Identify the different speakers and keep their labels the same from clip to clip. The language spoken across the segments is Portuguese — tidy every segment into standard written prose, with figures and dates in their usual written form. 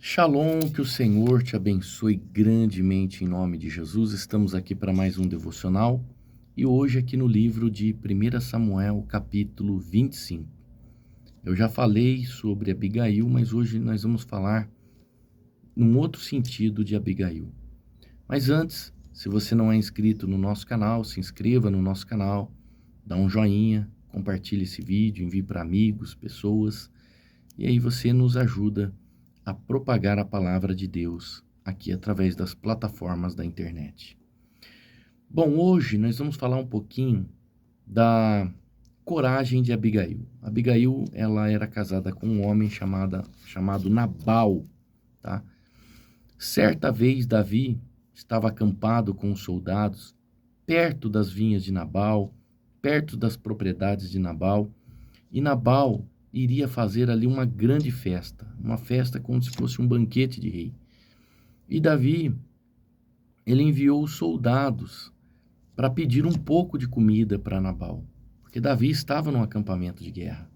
Speaker 1: Shalom, que o Senhor te abençoe grandemente em nome de Jesus. Estamos aqui para mais um devocional e hoje aqui no livro de 1 Samuel, capítulo 25. Eu já falei sobre Abigail, mas hoje nós vamos falar num outro sentido de Abigail. Mas antes, se você não é inscrito no nosso canal, se inscreva no nosso canal, dá um joinha, compartilhe esse vídeo, envie para amigos, pessoas, e aí você nos ajuda a propagar a palavra de Deus aqui através das plataformas da internet. Bom, hoje nós vamos falar um pouquinho da coragem de Abigail. Abigail, ela era casada com um homem chamado Nabal, tá? Certa vez Davi estava acampado com os soldados perto das vinhas de Nabal, perto das propriedades de Nabal, e Nabal iria fazer ali uma grande festa, uma festa como se fosse um banquete de rei. E Davi, ele enviou soldados para pedir um pouco de comida para Nabal, porque Davi estava num acampamento de guerra.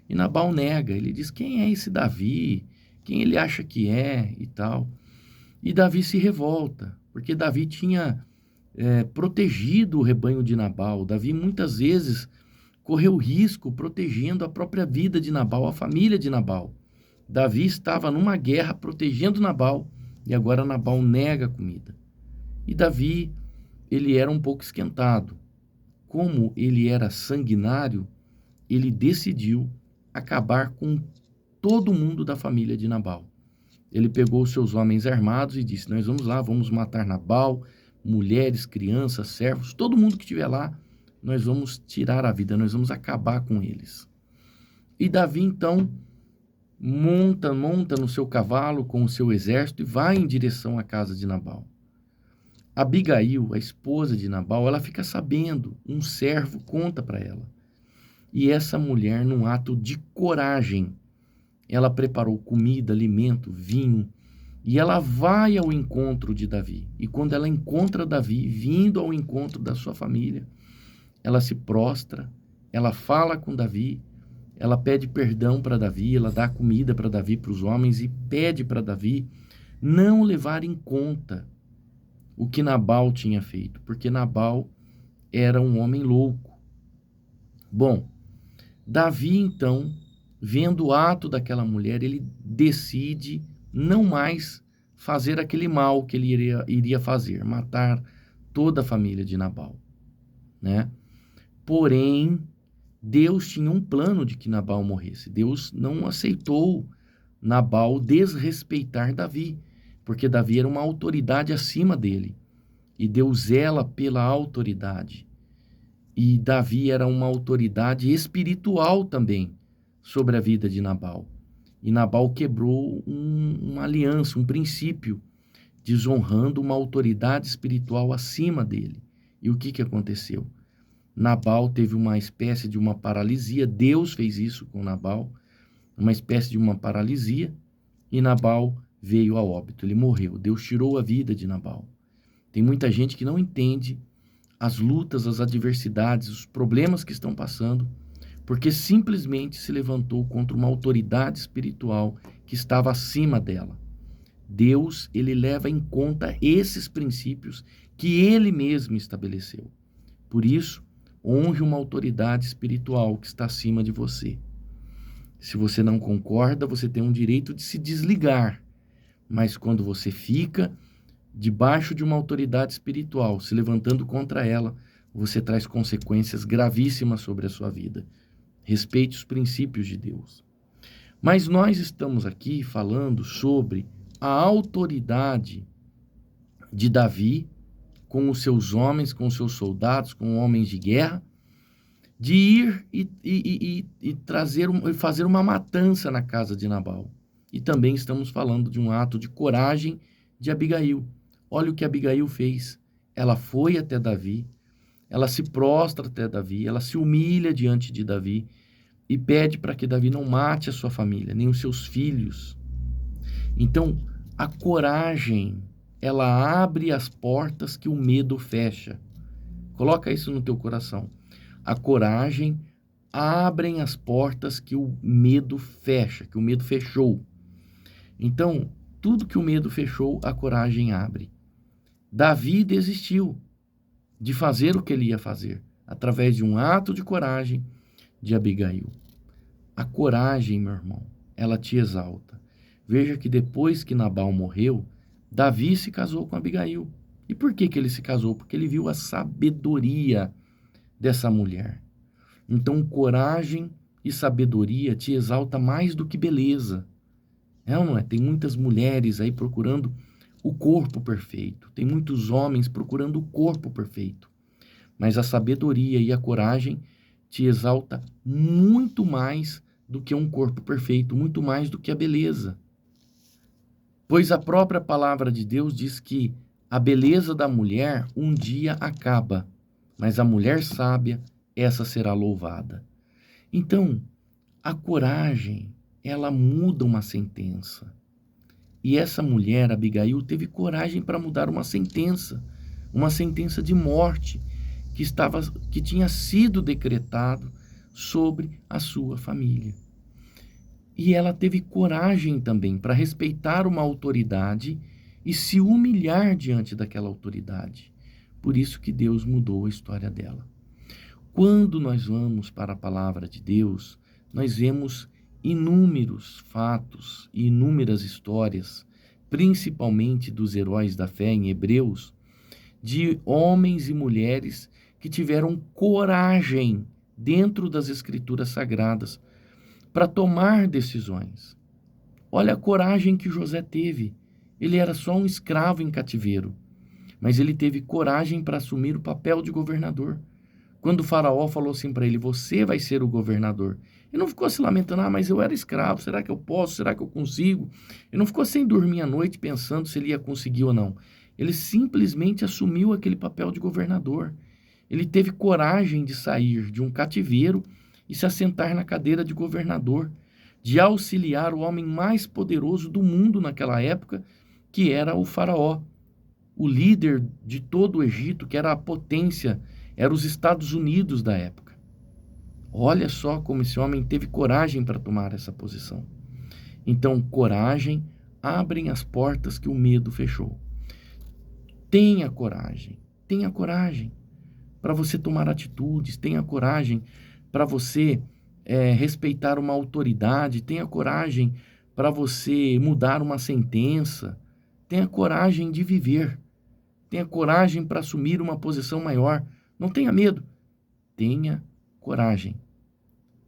Speaker 1: E Nabal nega, ele diz: quem é esse Davi? Quem ele acha que é? E tal. E Davi se revolta, porque Davi tinha protegido o rebanho de Nabal. Davi muitas vezes correu risco protegendo a própria vida de Nabal, a família de Nabal. Davi estava numa guerra protegendo Nabal e agora Nabal nega a comida. E Davi, ele era um pouco esquentado. Como ele era sanguinário, ele decidiu acabar com todo mundo da família de Nabal. Ele pegou os seus homens armados e disse: nós vamos lá, vamos matar Nabal, mulheres, crianças, servos, todo mundo que estiver lá, nós vamos tirar a vida, nós vamos acabar com eles. E Davi, então, monta no seu cavalo com o seu exército e vai em direção à casa de Nabal. Abigail, a esposa de Nabal, ela fica sabendo, um servo conta para ela. E essa mulher, num ato de coragem, ela preparou comida, alimento, vinho, e ela vai ao encontro de Davi. E quando ela encontra Davi, vindo ao encontro da sua família, ela se prostra, ela fala com Davi, ela pede perdão para Davi, ela dá comida para Davi, para os homens, e pede para Davi não levar em conta o que Nabal tinha feito, porque Nabal era um homem louco. Bom, Davi, então, vendo o ato daquela mulher, ele decide não mais fazer aquele mal que ele iria fazer, matar toda a família de Nabal, né? Porém, Deus tinha um plano de que Nabal morresse. Deus não aceitou Nabal desrespeitar Davi, porque Davi era uma autoridade acima dele. E Deus zela pela autoridade. E Davi era uma autoridade espiritual também sobre a vida de Nabal. E Nabal quebrou uma aliança, um princípio, desonrando uma autoridade espiritual acima dele. E o que aconteceu? Nabal teve uma espécie de uma paralisia, Deus fez isso com Nabal, uma espécie de uma paralisia, e Nabal veio a óbito, ele morreu. Deus tirou a vida de Nabal. Tem muita gente que não entende as lutas, as adversidades, os problemas que estão passando, porque simplesmente se levantou contra uma autoridade espiritual que estava acima dela. Deus, ele leva em conta esses princípios que ele mesmo estabeleceu. Por isso, honre uma autoridade espiritual que está acima de você. Se você não concorda, você tem um direito de se desligar. Mas quando você fica debaixo de uma autoridade espiritual, se levantando contra ela, você traz consequências gravíssimas sobre a sua vida. Respeite os princípios de Deus. Mas nós estamos aqui falando sobre a autoridade de Davi com os seus homens, com os seus soldados, com homens de guerra, de ir e fazer uma matança na casa de Nabal. E também estamos falando de um ato de coragem de Abigail. Olha o que Abigail fez. Ela foi até Davi, ela se prostra até Davi, ela se humilha diante de Davi e pede para que Davi não mate a sua família, nem os seus filhos. Então, a coragem, ela abre as portas que o medo fecha. Coloca isso no teu coração. A coragem abre as portas que o medo fecha, que o medo fechou. Então, tudo que o medo fechou, a coragem abre. Davi desistiu de fazer o que ele ia fazer, através de um ato de coragem de Abigail. A coragem, meu irmão, ela te exalta. Veja que depois que Nabal morreu, Davi se casou com Abigail. E por que que ele se casou? Porque ele viu a sabedoria dessa mulher. Então, coragem e sabedoria te exalta mais do que beleza. É ou não é? Tem muitas mulheres aí procurando o corpo perfeito. Tem muitos homens procurando o corpo perfeito. Mas a sabedoria e a coragem te exalta muito mais do que um corpo perfeito, muito mais do que a beleza. Pois a própria palavra de Deus diz que a beleza da mulher um dia acaba, mas a mulher sábia, essa será louvada. Então, a coragem, ela muda uma sentença. E essa mulher, Abigail, teve coragem para mudar uma sentença de morte que tinha sido decretado sobre a sua família. E ela teve coragem também para respeitar uma autoridade e se humilhar diante daquela autoridade. Por isso que Deus mudou a história dela. Quando nós vamos para a palavra de Deus, nós vemos inúmeros fatos e inúmeras histórias, principalmente dos heróis da fé em Hebreus, de homens e mulheres que tiveram coragem dentro das Escrituras Sagradas para tomar decisões. Olha a coragem que José teve. Ele era só um escravo em cativeiro, mas ele teve coragem para assumir o papel de governador. Quando o faraó falou assim para ele, você vai ser o governador. Ele não ficou se lamentando, mas eu era escravo, será que eu posso, será que eu consigo? Ele não ficou sem dormir à noite pensando se ele ia conseguir ou não. Ele simplesmente assumiu aquele papel de governador. Ele teve coragem de sair de um cativeiro e se assentar na cadeira de governador, de auxiliar o homem mais poderoso do mundo naquela época, que era o faraó, o líder de todo o Egito, que era a potência, eram os Estados Unidos da época. Olha só como esse homem teve coragem para tomar essa posição. Então, coragem abrem as portas que o medo fechou. Tenha coragem para você tomar atitudes, tenha coragem para você respeitar uma autoridade, tenha coragem para você mudar uma sentença, tenha coragem de viver, tenha coragem para assumir uma posição maior. Não tenha medo, tenha coragem.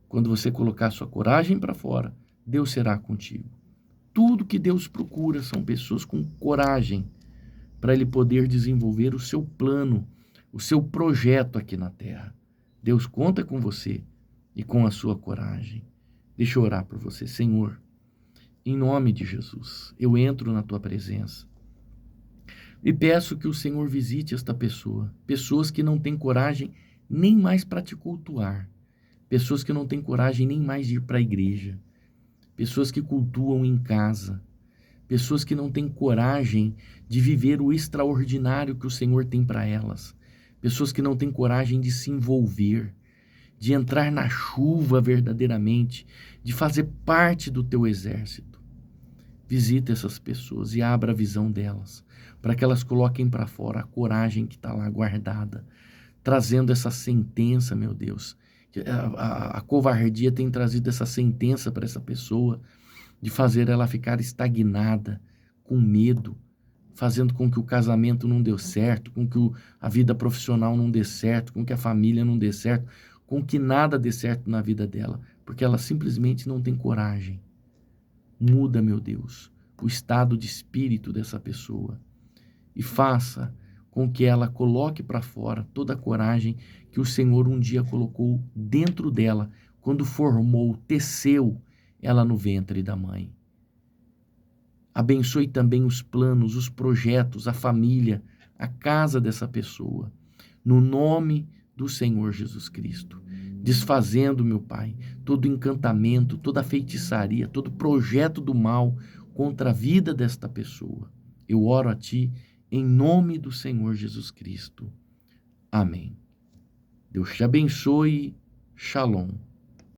Speaker 1: Quando você colocar sua coragem para fora, Deus será contigo. Tudo que Deus procura são pessoas com coragem para Ele poder desenvolver o seu plano, o seu projeto aqui na terra. Deus conta com você e com a sua coragem. Deixa eu orar por você. Senhor, em nome de Jesus, eu entro na tua presença e peço que o Senhor visite esta pessoa, pessoas que não têm coragem nem mais para te cultuar, pessoas que não têm coragem nem mais de ir para a igreja, pessoas que cultuam em casa, pessoas que não têm coragem de viver o extraordinário que o Senhor tem para elas, pessoas que não têm coragem de se envolver, de entrar na chuva verdadeiramente, de fazer parte do teu exército. Visita essas pessoas e abra a visão delas, para que elas coloquem para fora a coragem que está lá guardada, trazendo essa sentença, meu Deus. A covardia tem trazido essa sentença para essa pessoa, de fazer ela ficar estagnada, com medo, fazendo com que o casamento não dê certo, com que a vida profissional não dê certo, com que a família não dê certo, com que nada dê certo na vida dela, porque ela simplesmente não tem coragem. Muda, meu Deus, o estado de espírito dessa pessoa e faça com que ela coloque para fora toda a coragem que o Senhor um dia colocou dentro dela, quando formou, teceu ela no ventre da mãe. Abençoe também os planos, os projetos, a família, a casa dessa pessoa, no nome do Senhor Jesus Cristo. Desfazendo, meu Pai, todo encantamento, toda feitiçaria, todo projeto do mal contra a vida desta pessoa. Eu oro a Ti em nome do Senhor Jesus Cristo. Amém. Deus te abençoe. Shalom.